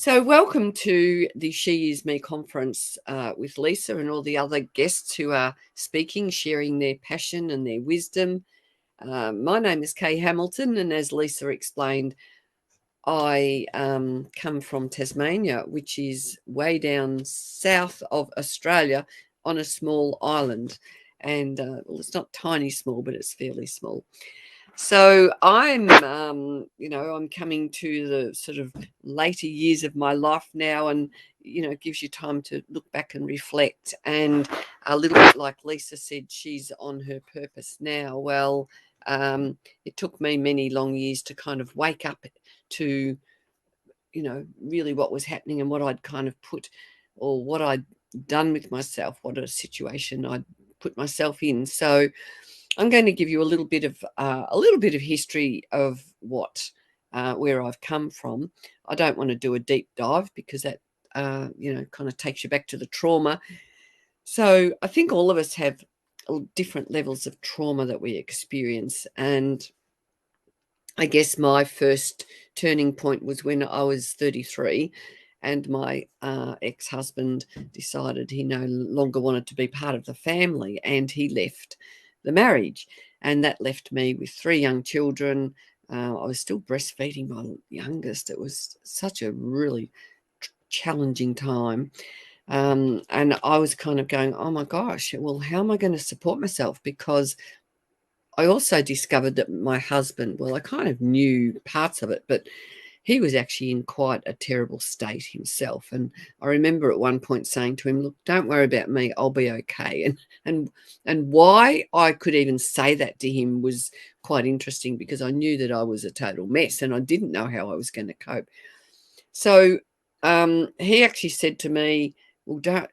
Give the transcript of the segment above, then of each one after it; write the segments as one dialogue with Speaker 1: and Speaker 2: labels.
Speaker 1: So, welcome to the She Is Me conference with Lisa and all the other guests who are speaking, sharing their passion and their wisdom. My name is Kay Hamilton, and as Lisa explained, I come from Tasmania, which is way down south of Australia on a small island. And well, it's not tiny small, but it's fairly small. So I'm coming to the sort of later years of my life now, and it gives you time to look back and reflect. And a little bit like Lisa said, she's on her purpose now. Well, it took me many long years to kind of wake up to, really what was happening and what I'd kind of put, or what I'd done with myself, what a situation I'd put myself in. So I'm going to give you a little bit of history of where I've come from. I don't want to do a deep dive because that kind of takes you back to the trauma. So I think all of us have different levels of trauma that we experience, and I guess my first turning point was when I was 33, and my ex-husband decided he no longer wanted to be part of the family, and he left the marriage. And that left me with 3 young children. I was still breastfeeding my youngest. It was such a really challenging time. And I was kind of going, oh my gosh, well, how am I going to support myself? Because I also discovered that my husband, well, I kind of knew parts of it, but he was actually in quite a terrible state himself. And I remember at one point saying to him, look, don't worry about me, I'll be okay. And why I could even say that to him was quite interesting, because I knew that I was a total mess and I didn't know how I was going to cope. So he actually said to me, well,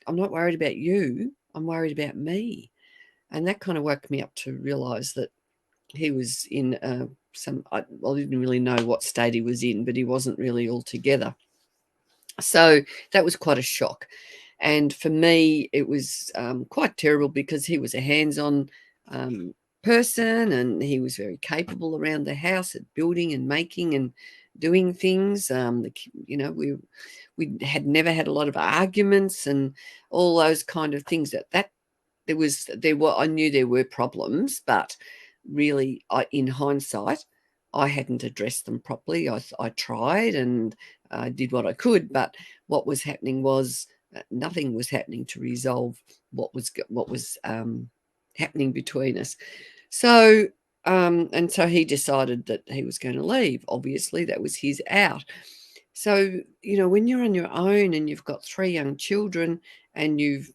Speaker 1: I'm not worried about you, I'm worried about me. And that kind of woke me up to realize that he was in I didn't really know what state he was in, but he wasn't really all together. So that was quite a shock. And for me, it was quite terrible, because he was a hands-on person, and he was very capable around the house at building and making and doing things. We had never had a lot of arguments and all those kind of things. I knew there were problems, but really, in hindsight, I hadn't addressed them properly. I tried and I did what I could, but what was happening was nothing was happening to resolve what was happening between us. So and so he decided that he was going to leave. Obviously, that was his out. So when you're on your own and you've got 3 young children, and the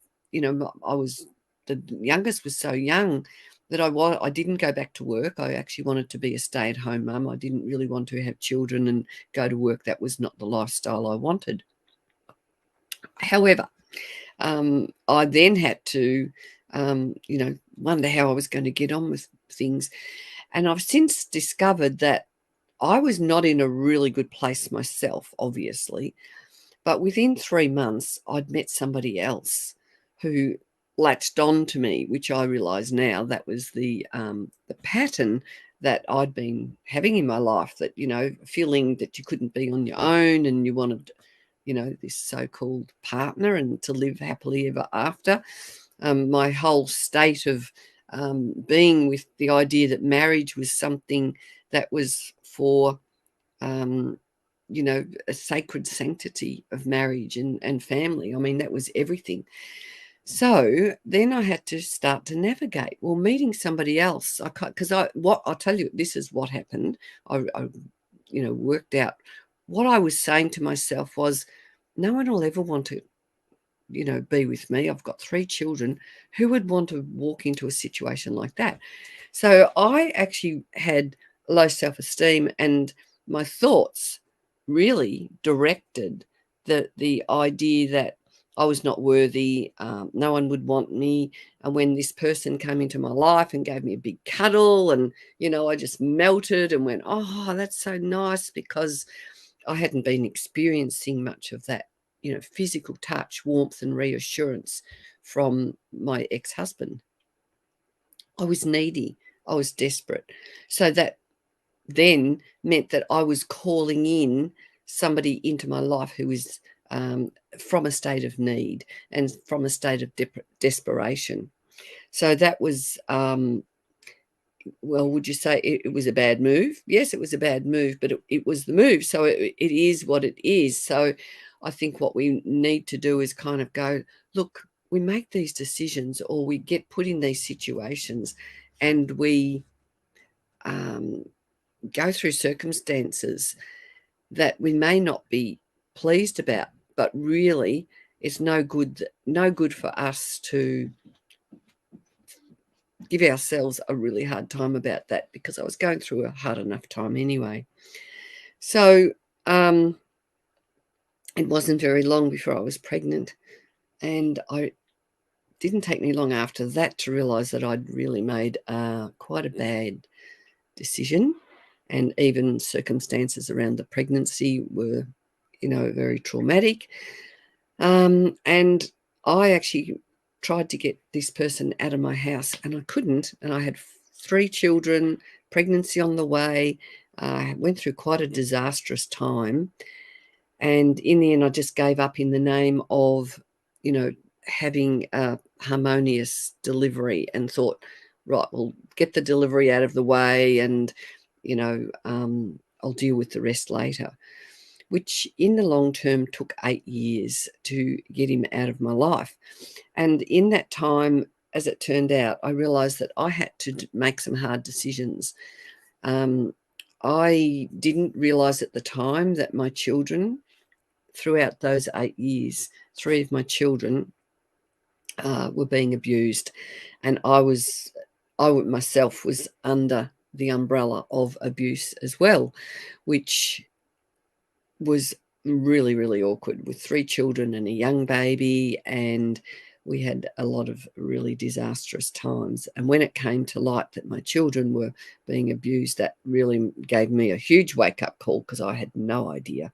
Speaker 1: youngest was so young that I didn't go back to work. I actually wanted to be a stay-at-home mum. I didn't really want to have children and go to work. That was not the lifestyle I wanted. However, I then had to, wonder how I was going to get on with things. And I've since discovered that I was not in a really good place myself, obviously. But within 3 months, I'd met somebody else who latched on to me, which I realise now that was the pattern that I'd been having in my life, that, feeling that you couldn't be on your own and you wanted, this so-called partner and to live happily ever after. My whole state of being with the idea that marriage was something that was for a sacred sanctity of marriage and family. I mean, that was everything. So then I had to start to navigate. Well, meeting somebody else, I'll tell you, this is what happened. I worked out what I was saying to myself was, no one will ever want to, be with me. I've got 3 children. Who would want to walk into a situation like that? So I actually had low self-esteem, and my thoughts really directed the idea that I was not worthy, no one would want me. And when this person came into my life and gave me a big cuddle, and I just melted and went, oh, that's so nice, because I hadn't been experiencing much of that, physical touch, warmth and reassurance from my ex-husband. I was needy, I was desperate. So that then meant that I was calling in somebody into my life who is from a state of need and from a state of desperation. So that was, well, would you say it was a bad move? Yes, it was a bad move, but it was the move. So it is what it is. So I think what we need to do is kind of go, look, we make these decisions or we get put in these situations and we go through circumstances that we may not be pleased about, but really it's no good for us to give ourselves a really hard time about that, because I was going through a hard enough time anyway. So it wasn't very long before I was pregnant, and I didn't take me long after that to realize that I'd really made quite a bad decision, and even circumstances around the pregnancy were, very traumatic. And I actually tried to get this person out of my house, and I couldn't. And I had 3 children, pregnancy on the way. I went through quite a disastrous time. And in the end, I just gave up in the name of, having a harmonious delivery, and thought, right, we'll get the delivery out of the way, and, I'll deal with the rest later, which in the long term took 8 years to get him out of my life. And in that time, as it turned out, I realized that I had to make some hard decisions. I didn't realize at the time that my children, throughout those 8 years, 3 of my children were being abused. And I myself was under the umbrella of abuse as well, which was really, really awkward, with 3 children and a young baby, and we had a lot of really disastrous times. And when it came to light that my children were being abused, that really gave me a huge wake-up call, because I had no idea.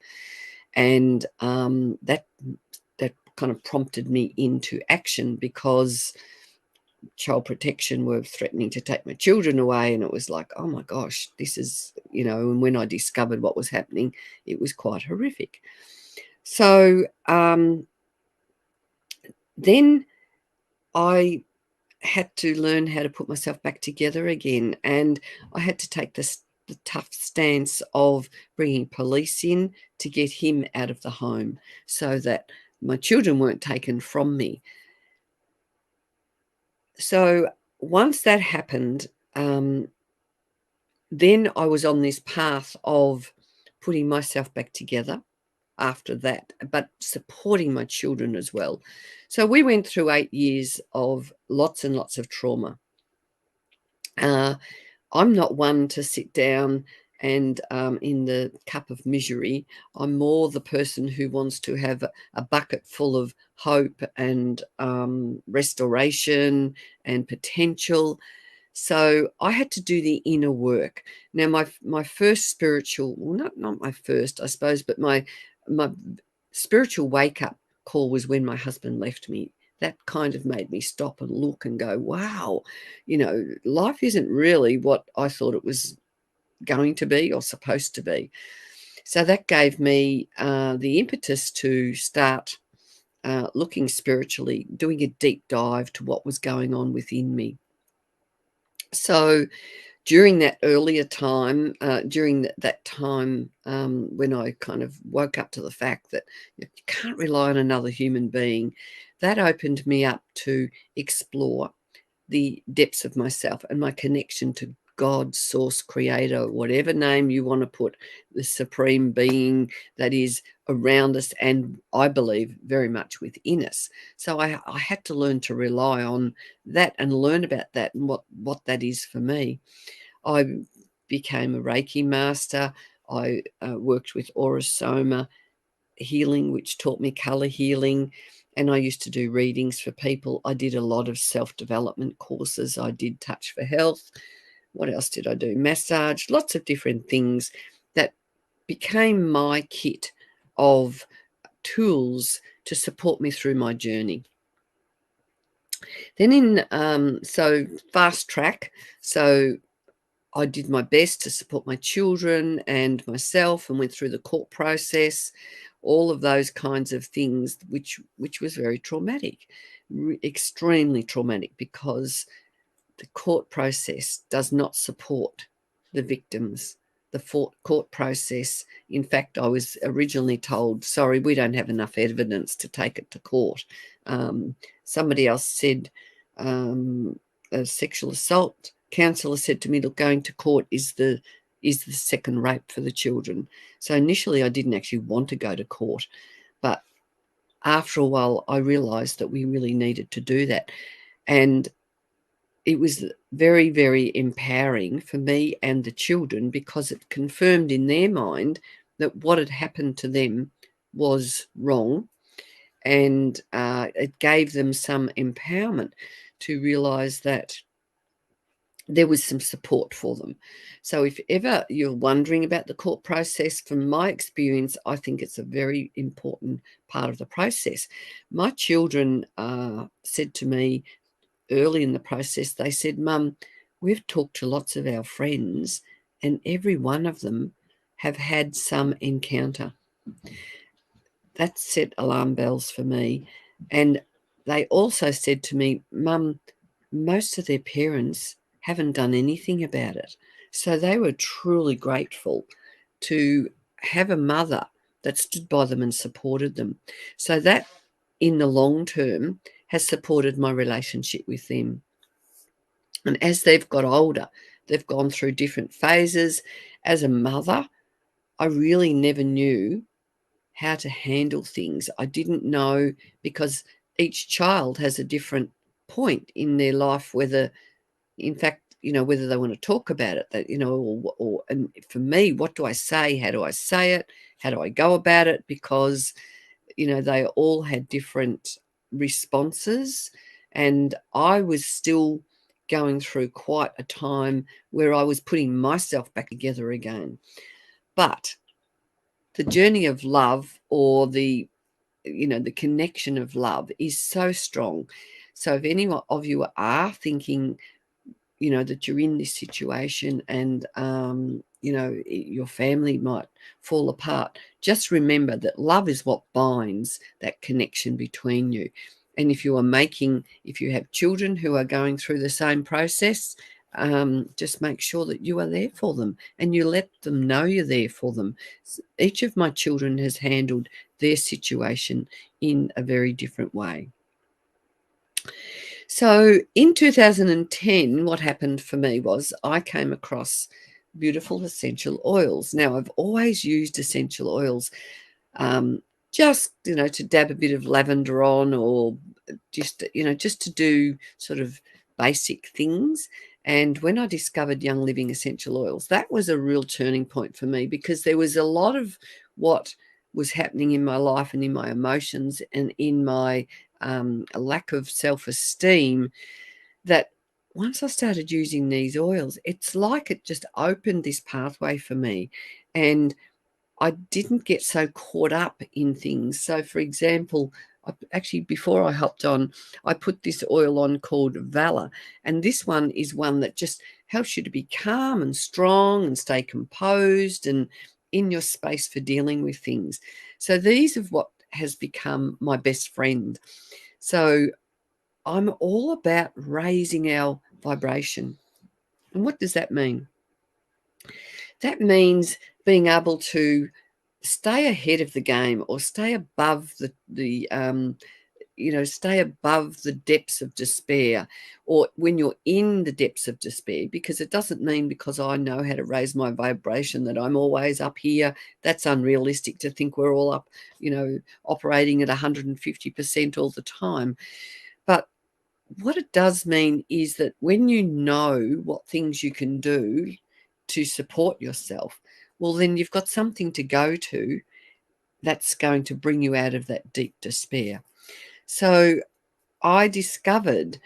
Speaker 1: And that kind of prompted me into action, because Child Protection were threatening to take my children away, and it was like, oh my gosh, this is, and when I discovered what was happening, it was quite horrific. So then I had to learn how to put myself back together again, and I had to take the tough stance of bringing police in to get him out of the home, so that my children weren't taken from me. So once that happened, then I was on this path of putting myself back together after that, but supporting my children as well. So we went through 8 years of lots and lots of trauma. I'm not one to sit down and in the cup of misery. I'm more the person who wants to have a bucket full of hope and restoration and potential. So I had to do the inner work. Now, my first spiritual, well, not my first, I suppose, but my spiritual wake up call was when my husband left me. That kind of made me stop and look and go, wow, life isn't really what I thought it was going to be or supposed to be. So that gave me the impetus to start looking spiritually, doing a deep dive to what was going on within me. So during that earlier time, during that time when I kind of woke up to the fact that you can't rely on another human being, that opened me up to explore the depths of myself and my connection to God, source, creator, whatever name you want to put, the supreme being that is around us, and I believe very much within us. So I had to learn to rely on that and learn about that and what that is for me. I became a Reiki Master. I worked with Aurosoma healing, which taught me color healing. And I used to do readings for people. I did a lot of self-development courses. I did Touch for Health. What else did I do? Massage, lots of different things that became my kit of tools to support me through my journey. Then so fast track. So I did my best to support my children and myself, and went through the court process, all of those kinds of things, which was very traumatic, extremely traumatic, because the court process does not support the victims. The court process, in fact, I was originally told, sorry, we don't have enough evidence to take it to court. Somebody else said, a sexual assault counsellor said to me, look, going to court is the second rape for the children. So initially I didn't actually want to go to court, but after a while I realised that we really needed to do that. And it was very, very empowering for me and the children, because it confirmed in their mind that what had happened to them was wrong, and it gave them some empowerment to realise that there was some support for them. So if ever you're wondering about the court process, from my experience, I think it's a very important part of the process. My children said to me early in the process, they said, Mum, we've talked to lots of our friends and every one of them have had some encounter. That set alarm bells for me. And they also said to me, Mum, most of their parents haven't done anything about it. So they were truly grateful to have a mother that stood by them and supported them. So that, in the long term, has supported my relationship with them. And as they've got older, they've gone through different phases. As a mother, I really never knew how to handle things. I didn't know, because each child has a different point in their life, whether, in fact, whether they want to talk about it, that, and for me, what do I say? How do I say it? How do I go about it? Because, they all had different responses, and I was still going through quite a time where I was putting myself back together again. But the journey of love, or the connection of love, is so strong. So if any of you are thinking, that you're in this situation, and your family might fall apart, just remember that love is what binds that connection between you. And if you have children who are going through the same process, just make sure that you are there for them and you let them know you're there for them. Each of my children has handled their situation in a very different way. So in 2010, what happened for me was I came across beautiful essential oils. Now, I've always used essential oils, just, to dab a bit of lavender on, or just to do sort of basic things. And when I discovered Young Living essential oils, that was a real turning point for me, because there was a lot of what was happening in my life and in my emotions and in my a lack of self-esteem, that once I started using these oils, it's like it just opened this pathway for me, and I didn't get so caught up in things. So, for example, actually, before I hopped on, I put this oil on called Valor, and this one is one that just helps you to be calm and strong and stay composed and in your space for dealing with things. So these are what has become my best friend. So I'm all about raising our vibration. And what does that mean? That means being able to stay ahead of the game, or stay above stay above the depths of despair, or when you're in the depths of despair, because it doesn't mean because I know how to raise my vibration that I'm always up here. That's unrealistic to think we're all up, operating at 150% all the time. But what it does mean is that when you know what things you can do to support yourself, well, then you've got something to go to that's going to bring you out of that deep despair. So I discovered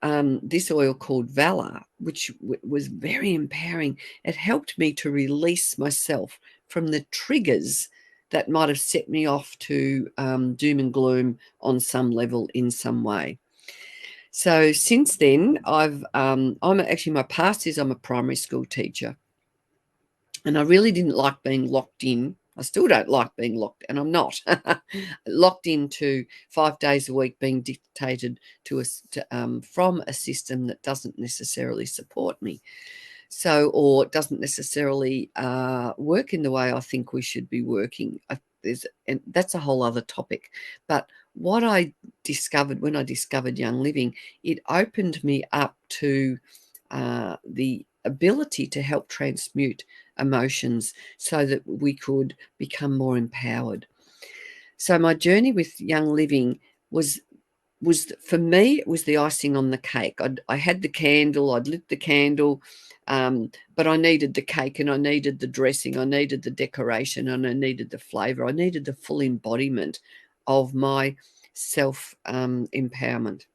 Speaker 1: this oil called Valor, which was very empowering. It helped me to release myself from the triggers that might have set me off to doom and gloom on some level, in some way. So since then, I'm actually, my past is I'm a primary school teacher, and I really didn't like being locked in. I still don't like being locked, and I'm not locked into 5 days a week being dictated from a system that doesn't necessarily support me. So, or doesn't necessarily work in the way I think we should be working. And that's a whole other topic. But what I discovered when I discovered Young Living, it opened me up to the ability to help transmute emotions so that we could become more empowered. So my journey with Young Living was for me, it was the icing on the cake. I had the candle, I'd lit the candle, but I needed the cake, and I needed the dressing, I needed the decoration, and I needed the flavor. I needed the full embodiment of my self empowerment.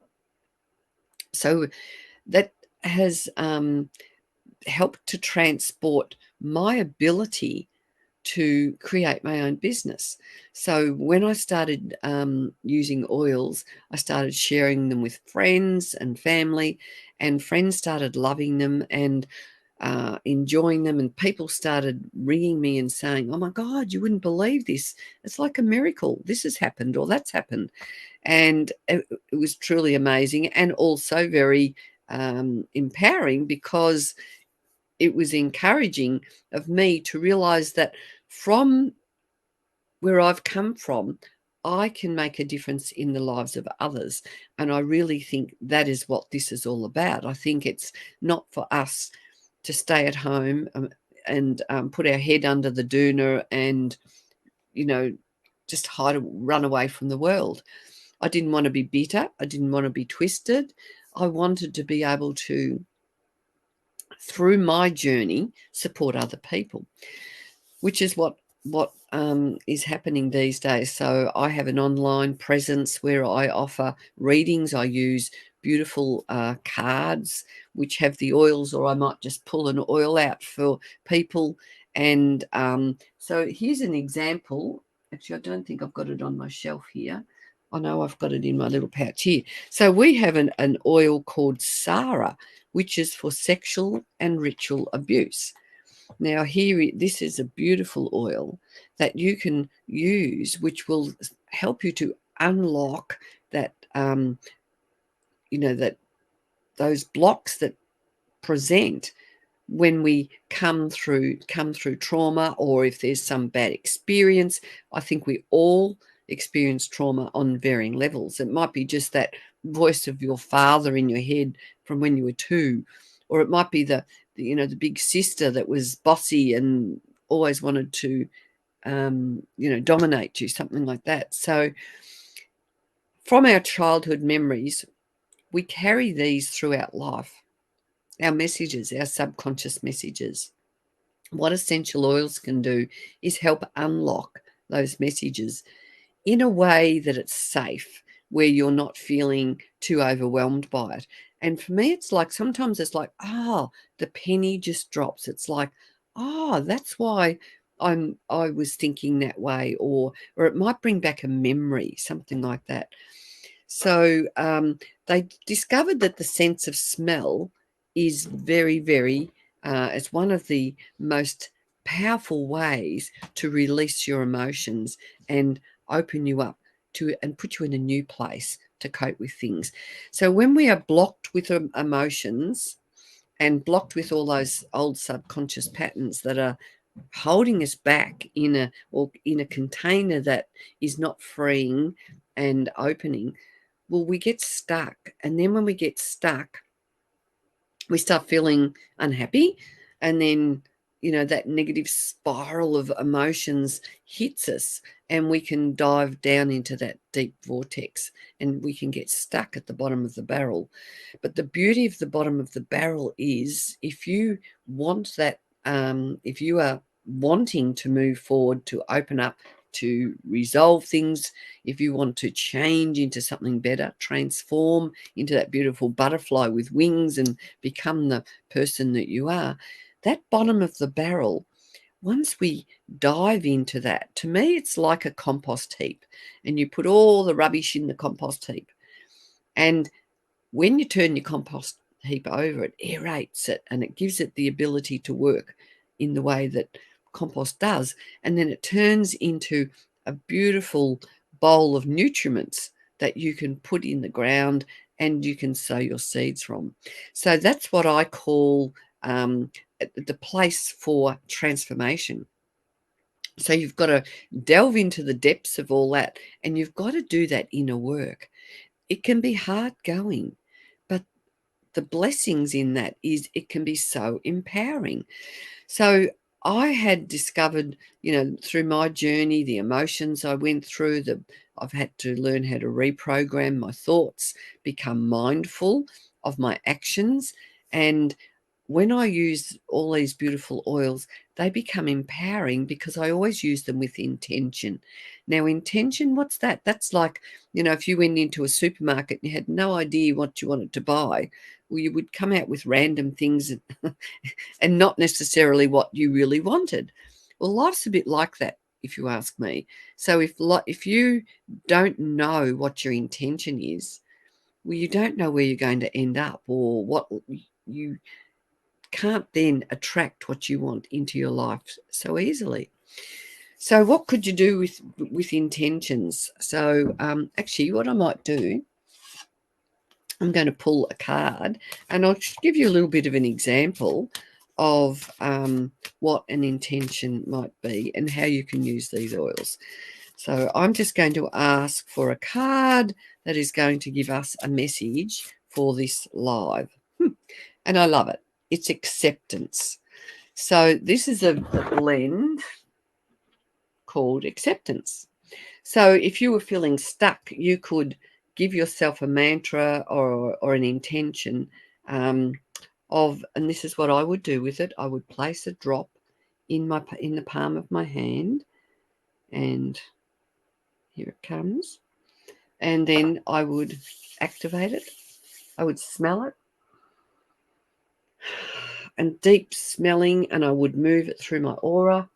Speaker 1: So that has helped to transport my ability to create my own business. So when I started using oils, I started sharing them with friends and family, and friends started loving them and enjoying them, and people started ringing me and saying, "Oh my God, you wouldn't believe this. It's like a miracle. This has happened or that's happened." And it was truly amazing, and also very empowering, because it was encouraging of me to realize that from where I've come from, I can make a difference in the lives of others. And I really think that is what this is all about. I think it's not for us to stay at home and put our head under the doona and, you know, just run away from the world. I didn't want to be bitter. I didn't want to be twisted. I wanted to be able to, through my journey, support other people, which is what is happening these days. So I have an online presence where I offer readings. I use beautiful cards which have the oils, or I might just pull an oil out for people. And so here's an example. Actually, I don't think I've got it on my shelf here. I know I've got it in my little pouch here. So we have an oil called Sarah, which is for sexual and ritual abuse. Now, this is a beautiful oil that you can use, which will help you to unlock that, that those blocks that present when we come through trauma, or if there's some bad experience. I think we all experience trauma on varying levels. It might be just that voice of your father in your head from when you were 2, or it might be the big sister that was bossy and always wanted to dominate you, something like that. So from our childhood memories, we carry these throughout life. Our messages, our subconscious messages. What essential oils can do is help unlock those messages in a way that it's safe, where you're not feeling too overwhelmed by it. And for me, it's like, sometimes it's like, the penny just drops. It's like, that's why I was thinking that way, or it might bring back a memory, something like that. So they discovered that the sense of smell is very, very, it's one of the most powerful ways to release your emotions and open you up to, and put you in a new place to cope with things. So when we are blocked with emotions and blocked with all those old subconscious patterns that are holding us back in a container that is not freeing and opening, well, we get stuck. And then when we get stuck, we start feeling unhappy, and then that negative spiral of emotions hits us, and we can dive down into that deep vortex, and we can get stuck at the bottom of the barrel. But the beauty of the bottom of the barrel is, if you want that, if you are wanting to move forward, to open up, to resolve things, if you want to change into something better, transform into that beautiful butterfly with wings and become the person that you are, that bottom of the barrel, once we dive into that, to me, it's like a compost heap, and you put all the rubbish in the compost heap. And when you turn your compost heap over, it aerates it and it gives it the ability to work in the way that compost does. And then it turns into a beautiful bowl of nutriments that you can put in the ground and you can sow your seeds from. So that's what I call the place for transformation. So you've got to delve into the depths of all that, and you've got to do that inner work. It can be hard going, but the blessings in that is it can be so empowering. So I had discovered, through my journey, the emotions I went through, I've had to learn how to reprogram my thoughts, become mindful of my actions. And when I use all these beautiful oils, they become empowering because I always use them with intention. Now, intention, what's that? That's like, if you went into a supermarket and you had no idea what you wanted to buy, well, you would come out with random things and not necessarily what you really wanted. Well, life's a bit like that, if you ask me. So if you don't know what your intention is, well, you don't know where you're going to end up, or what you can't then attract what you want into your life so easily. So what could you do with intentions? So actually what I might do, I'm going to pull a card and I'll just give you a little bit of an example of what an intention might be and how you can use these oils. So I'm just going to ask for a card that is going to give us a message for this live. And I love it. It's acceptance. So this is a blend called acceptance. So if you were feeling stuck, you could give yourself a mantra or an intention and this is what I would do with it. I would place a drop in the palm of my hand, and here it comes. And then I would activate it. I would smell it, and deep smelling, and I would move it through my aura.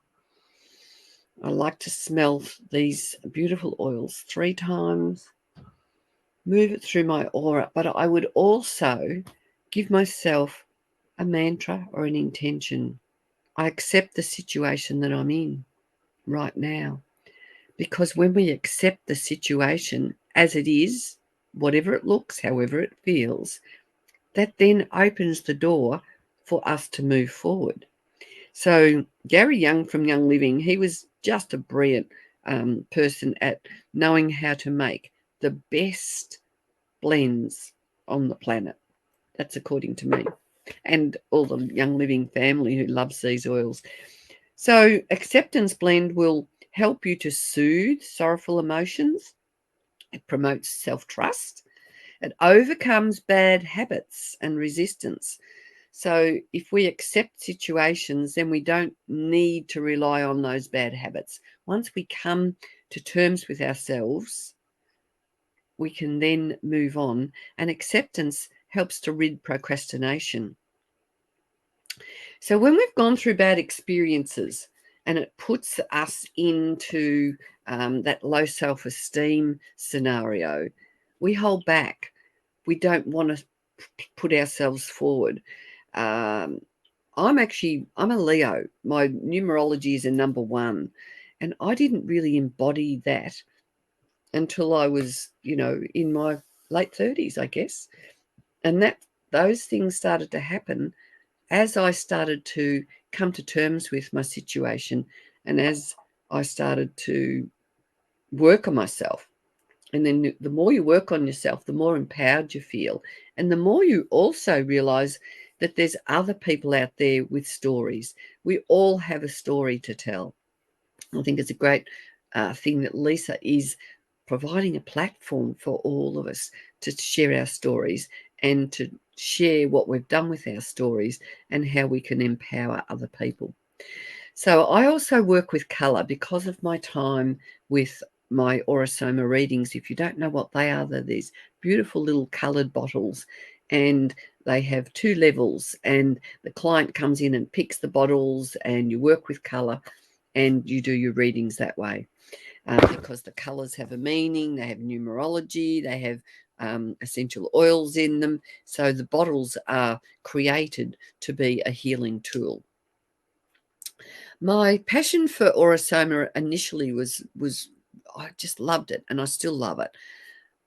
Speaker 1: I like to smell these beautiful oils 3 times, move it through my aura, but I would also give myself a mantra or an intention. I accept the situation that I'm in right now, because when we accept the situation as it is, whatever it looks, however it feels, that then opens the door for us to move forward. So Gary Young from Young Living, he was just a brilliant person at knowing how to make the best blends on the planet. That's according to me and all the Young Living family who loves these oils. So acceptance blend will help you to soothe sorrowful emotions. It promotes self-trust. It overcomes bad habits and resistance. So if we accept situations, then we don't need to rely on those bad habits. Once we come to terms with ourselves, we can then move on, and acceptance helps to rid procrastination. So when we've gone through bad experiences and it puts us into that low self-esteem scenario, we hold back. We don't want to put ourselves forward. I'm a Leo. My numerology is a number 1, and I didn't really embody that until I was, in my late 30s, I guess. And those things started to happen as I started to come to terms with my situation, and as I started to work on myself. And then the more you work on yourself, the more empowered you feel. And the more you also realize that there's other people out there with stories. We all have a story to tell. I think it's a great thing that Lisa is providing a platform for all of us to share our stories and to share what we've done with our stories and how we can empower other people. So I also work with colour because of my time with my Aurosoma readings. If you don't know what they are, they're these beautiful little coloured bottles, and they have 2 levels, and the client comes in and picks the bottles, and you work with colour and you do your readings that way. Because the colours have a meaning, they have numerology, they have essential oils in them. So the bottles are created to be a healing tool. My passion for Orosoma initially was I just loved it, and I still love it.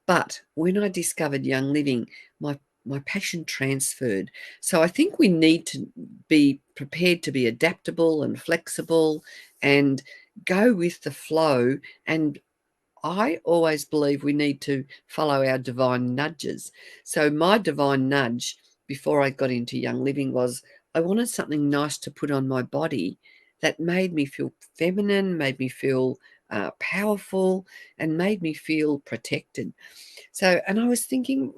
Speaker 1: But when I discovered Young Living, my passion transferred. So I think we need to be prepared to be adaptable and flexible and go with the flow. And I always believe we need to follow our divine nudges. So my divine nudge before I got into Young Living was I wanted something nice to put on my body that made me feel feminine, made me feel powerful, and made me feel protected. So, and I was thinking,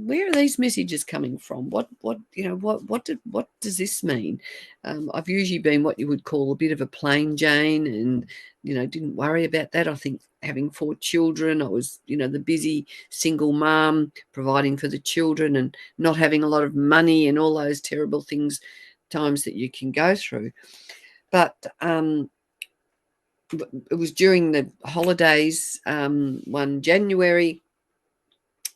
Speaker 1: where are these messages coming from? What does this mean? I've usually been what you would call a bit of a plain Jane, and didn't worry about that. I think having 4 children, I was the busy single mom, providing for the children, and not having a lot of money, and all those terrible times that you can go through. But it was during the holidays, one January.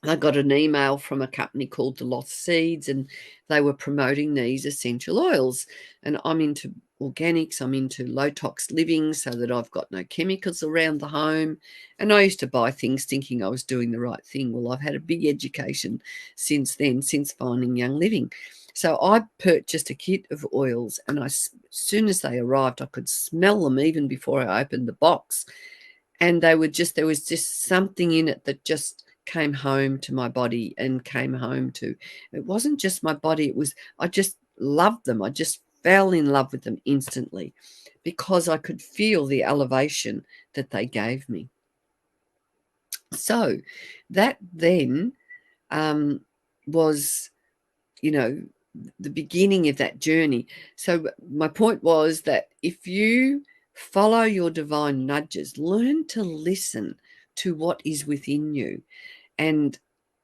Speaker 1: I got an email from a company called The Lost Seeds, and they were promoting these essential oils. And I'm into organics, I'm into low tox living so that I've got no chemicals around the home. And I used to buy things thinking I was doing the right thing. Well, I've had a big education since then, since finding Young Living. So I purchased a kit of oils, and as soon as they arrived, I could smell them even before I opened the box. And there was just something in it that just came home to my body and came home to, it wasn't just my body, I just loved them. I just fell in love with them instantly because I could feel the elevation that they gave me. So that then was, the beginning of that journey. So my point was that if you follow your divine nudges, learn to listen to what is within you. And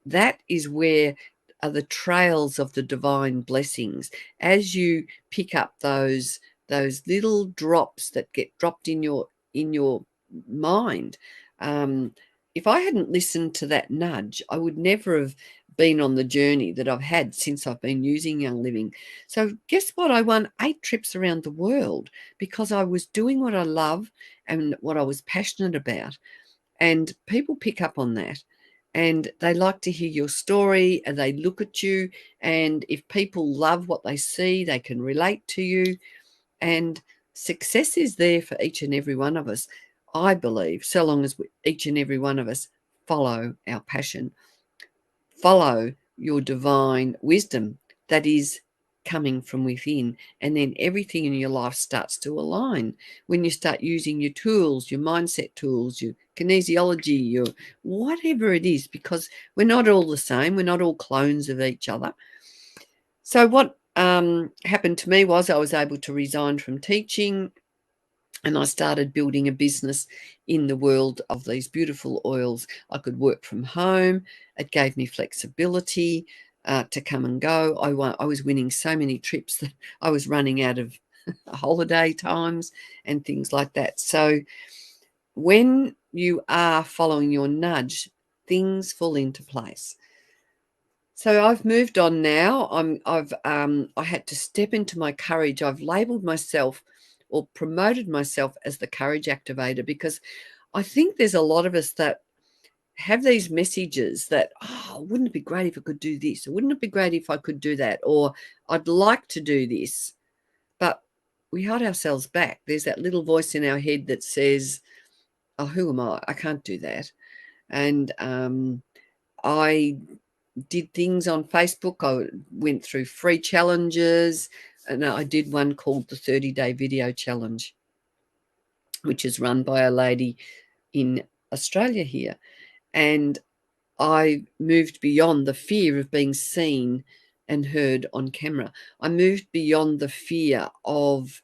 Speaker 1: that is where are the trails of the divine blessings. As you pick up those little drops that get dropped in your mind. If I hadn't listened to that nudge, I would never have been on the journey that I've had since I've been using Young Living. So guess what? I won 8 trips around the world because I was doing what I love and what I was passionate about. And people pick up on that, and they like to hear your story, and they look at you, and if people love what they see, they can relate to you, and success is there for each and every one of us, I believe, so long as each and every one of us follow our passion, follow your divine wisdom that is coming from within, and then everything in your life starts to align when you start using your tools, your mindset tools, your kinesiology, your whatever it is, because we're not all the same, we're not all clones of each other. So what happened to me was I was able to resign from teaching, and I started building a business in the world of these beautiful oils. I could work from home. It gave me flexibility to come and go. I was winning so many trips that I was running out of holiday times and things like that. So when you are following your nudge, things fall into place. So I've moved on now. I had to step into my courage. I've labeled myself or promoted myself as the courage activator, because I think there's a lot of us that have these messages that, oh, wouldn't it be great if I could do this? Or wouldn't it be great if I could do that? Or I'd like to do this. But we hold ourselves back. There's that little voice in our head that says, oh, who am I? I can't do that. And I did things on Facebook. I went through free challenges, and I did one called the 30-day video challenge, which is run by a lady in Australia here. And I moved beyond the fear of being seen and heard on camera. I moved beyond the fear of,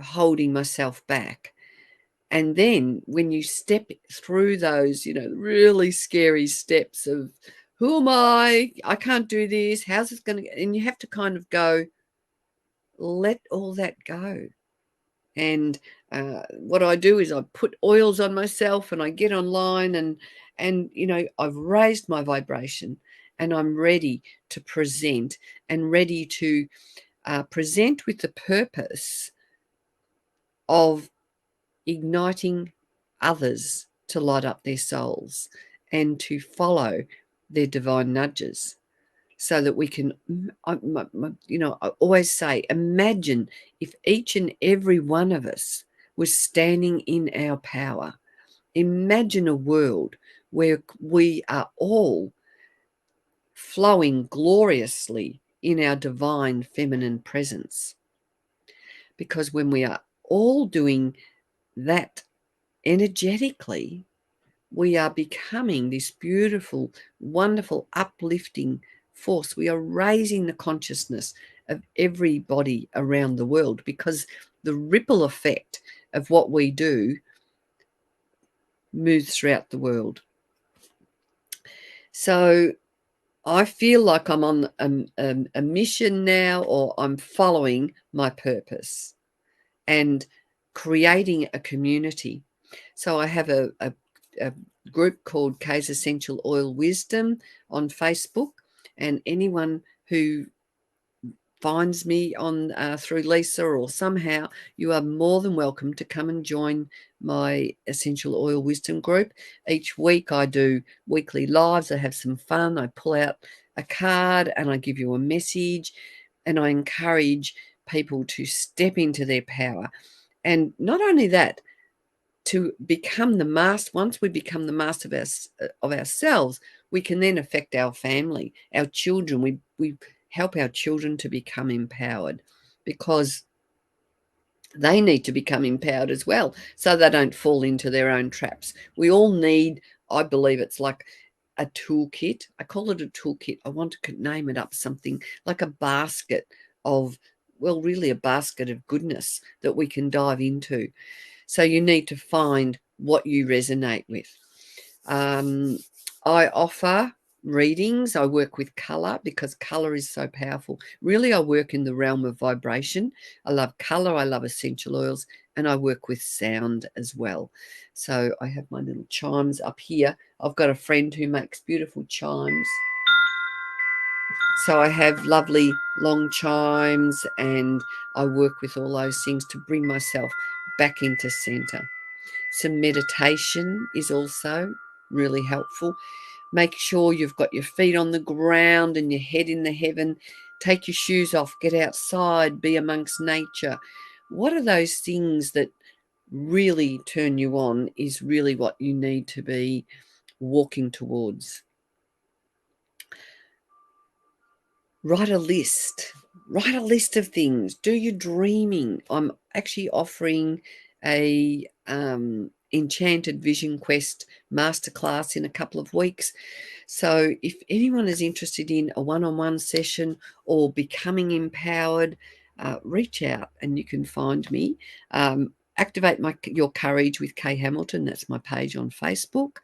Speaker 1: holding myself back. And then when you step through those, really scary steps of, who am I? I can't do this. How's it going to get? And you have to kind of go, let all that go. And what I do is I put oils on myself, and I get online, And, I've raised my vibration and I'm ready to present and ready to present with the purpose of igniting others to light up their souls and to follow their divine nudges, so that we can, I always say, imagine if each and every one of us was standing in our power. Imagine a world where we are all flowing gloriously in our divine feminine presence. Because when we are all doing that energetically, we are becoming this beautiful, wonderful, uplifting force. We are raising the consciousness of everybody around the world, because the ripple effect of what we do moves throughout the world. So I feel like I'm on a mission now, or I'm following my purpose and creating a community. So I have a group called Kay's Essential Oil Wisdom on Facebook, and anyone who finds me on through Lisa or somehow, you are more than welcome to come and join my Essential Oil Wisdom group. Each week I do weekly lives. I have some fun. I pull out a card and I give you a message, and I encourage people to step into their power. And not only that, to become the master. Once we become the master of ourselves, we can then affect our family, our children. We help our children to become empowered, because they need to become empowered as well, so they don't fall into their own traps. We all need, I believe it's like a toolkit. I call it a toolkit. I want to name it up something like a basket of, well, really a basket of goodness that we can dive into. So you need to find what you resonate with. I offer readings. I work with color, because color is so powerful. Really, I work in the realm of vibration. I love color. I love essential oils, and I work with sound as well. So I have my little chimes up here. I've got a friend who makes beautiful chimes. So I have lovely long chimes, and I work with all those things to bring myself back into center. Some meditation is also really helpful. Make sure you've got your feet on the ground and your head in the heaven. Take your shoes off, get outside, be amongst nature. What are those things that really turn you on is really what you need to be walking towards. Write a list. Write a list of things. Do your dreaming. I'm actually offering a Enchanted Vision Quest masterclass in a couple of weeks. So if anyone is interested in a one-on-one session or becoming empowered, reach out and you can find me. Activate Your Courage with Kay Hamilton. That's my page on Facebook.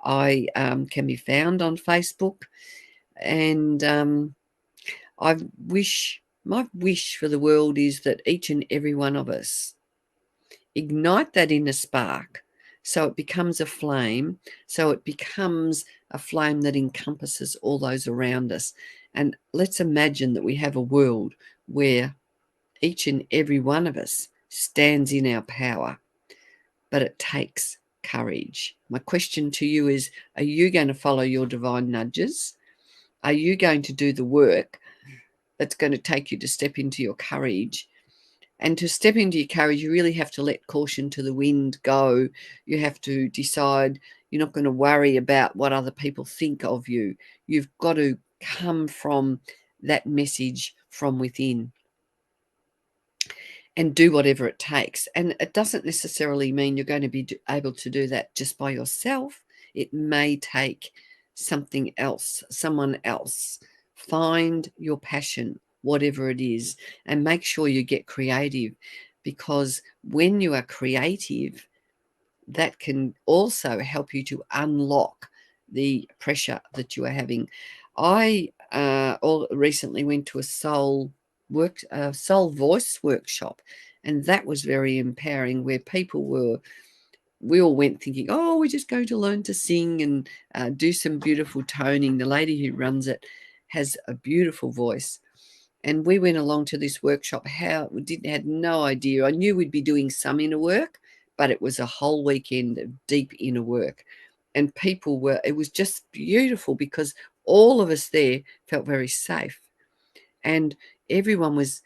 Speaker 1: I can be found on Facebook. And my wish for the world is that each and every one of us ignite that inner spark, so it becomes a flame, so it becomes a flame that encompasses all those around us. And let's imagine that we have a world where each and every one of us stands in our power, but it takes courage. My question to you is, are you going to follow your divine nudges? Are you going to do the work that's going to take you to step into your courage? And to step into your courage, you really have to let caution to the wind go. You have to decide you're not going to worry about what other people think of you. You've got to come from that message from within and do whatever it takes. And it doesn't necessarily mean you're going to be able to do that just by yourself. It may take something else, someone else. Find your passion, whatever it is, and make sure you get creative, because when you are creative, that can also help you to unlock the pressure that you are having. I recently went to a soul voice workshop, and that was very empowering, where people were we all went thinking, oh, we're just going to learn to sing and do some beautiful toning. The lady who runs it has a beautiful voice. And we went along to this workshop. How we had no idea. I knew we'd be doing some inner work, but it was a whole weekend of deep inner work. And it was just beautiful because all of us there felt very safe. And everyone was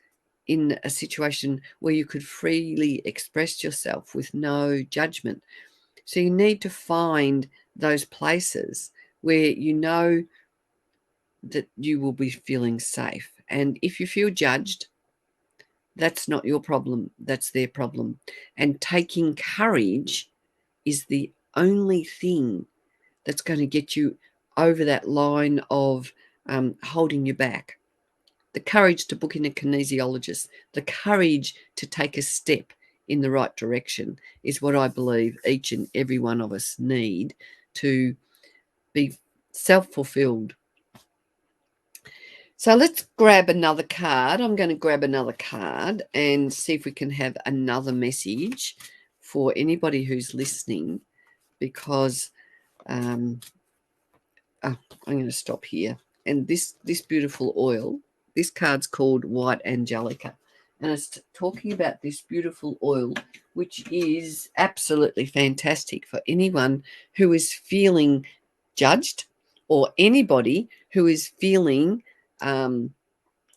Speaker 1: in a situation where you could freely express yourself with no judgment. So you need to find those places where you know that you will be feeling safe. And if you feel judged, that's not your problem, that's their problem. And taking courage is the only thing that's going to get you over that line of holding you back. The courage to book in a kinesiologist, the courage to take a step in the right direction is what I believe each and every one of us need to be self-fulfilled. So let's grab another card. I'm going to grab another card and see if we can have another message for anybody who's listening, because I'm going to stop here. And this beautiful oil, this card's called White Angelica. And it's talking about this beautiful oil, which is absolutely fantastic for anyone who is feeling judged, or anybody who is feeling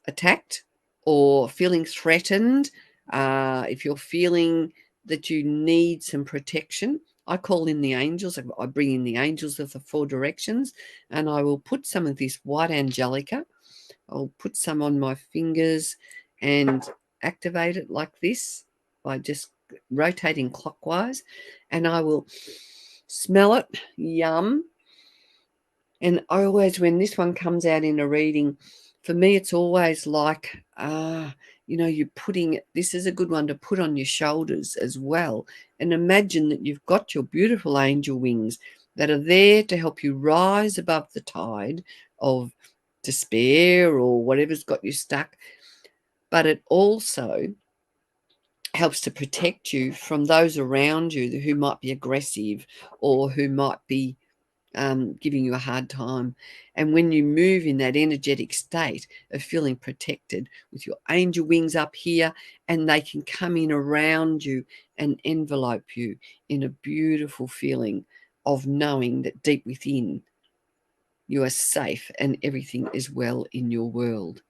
Speaker 1: attacked or feeling threatened. If you're feeling that you need some protection, I call in the angels. I bring in the angels of the four directions, and I will put some of this white angelica. I'll put some on my fingers and activate it like this by just rotating clockwise, and I will smell it. Yum. And I always, when this one comes out in a reading, for me, it's always like, you're putting, this is a good one to put on your shoulders as well. And imagine that you've got your beautiful angel wings that are there to help you rise above the tide of despair or whatever's got you stuck. But it also helps to protect you from those around you who might be aggressive or who might be giving you a hard time. And when you move in that energetic state of feeling protected with your angel wings up here, and they can come in around you and envelope you in a beautiful feeling of knowing that deep within you are safe and everything is well in your world.